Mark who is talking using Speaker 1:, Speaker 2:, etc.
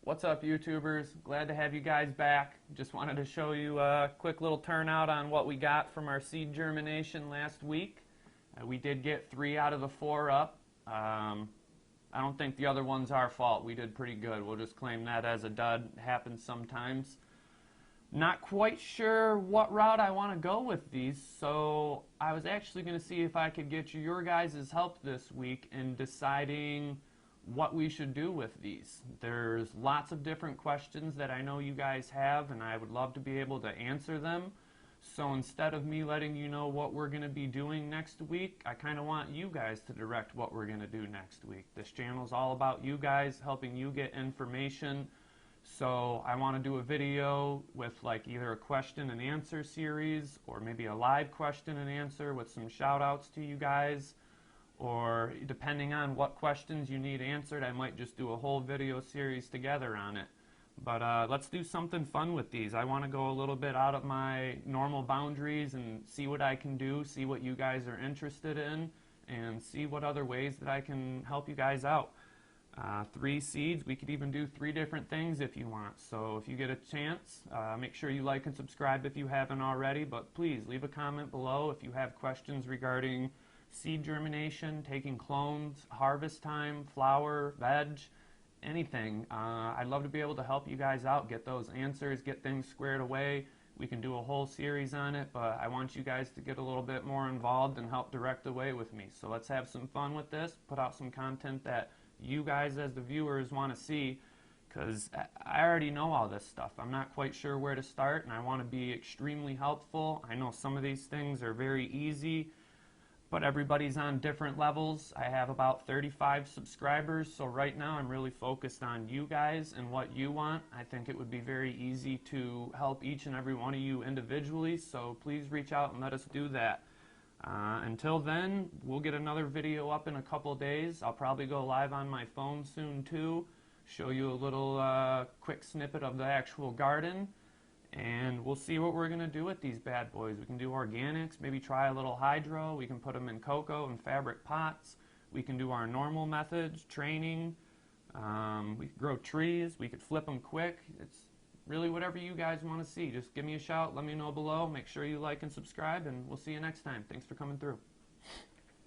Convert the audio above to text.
Speaker 1: What's up, YouTubers? Glad to have you guys back. Just wanted to show you a quick little turnout on what we got from our seed germination last week. We did get 3 out of the 4 up. I don't think the other one's our fault. We did pretty good. We'll just claim that as a dud. It happens sometimes. Not quite sure what route I want to go with these, so I was actually going to see if I could get your guys' help this week in deciding what we should do with these. There's lots of different questions that I know you guys have, and I would love to be able to answer them. So instead of me letting you know what we're going to be doing next week, I kind of want you guys to direct what we're going to do next week. This channel is all about you guys, helping you get information. So I want to do a video with like either a question and answer series or maybe a live question and answer with some shout outs to you guys, or depending on what questions you need answered, I might just do a whole video series together on it. But let's do something fun with these. I want to go a little bit out of my normal boundaries and see what I can do, see what you guys are interested in, and see what other ways that I can help you guys out. 3 seeds, we could even do 3 different things if you want. So if you get a chance, make sure you like and subscribe if you haven't already, but please leave a comment below if you have questions regarding seed germination, taking clones, harvest time, flower, veg, anything. I'd love to be able to help you guys out, get those answers, get things squared away. We can do a whole series on it, but I want you guys to get a little bit more involved and help direct the way with me. So let's have some fun with this, put out some content that you guys as the viewers want to see, because I already know all this stuff. I'm not quite sure where to start, and I want to be extremely helpful. I know some of these things are very easy, but everybody's on different levels. I have about 35 subscribers, so right now I'm really focused on you guys and what you want. I think it would be very easy to help each and every one of you individually, so please reach out and let us do that. Until then, we'll get another video up in a couple days. I'll probably go live on my phone soon too, show you a little quick snippet of the actual garden, and we'll see what we're going to do with these bad boys. We can do organics, maybe try a little hydro, we can put them in cocoa and fabric pots, we can do our normal methods, training, we could grow trees, we could flip them quick. It's really whatever you guys want to see. Just give me a shout, let me know below, make sure you like and subscribe, and we'll see you next time. Thanks for coming through.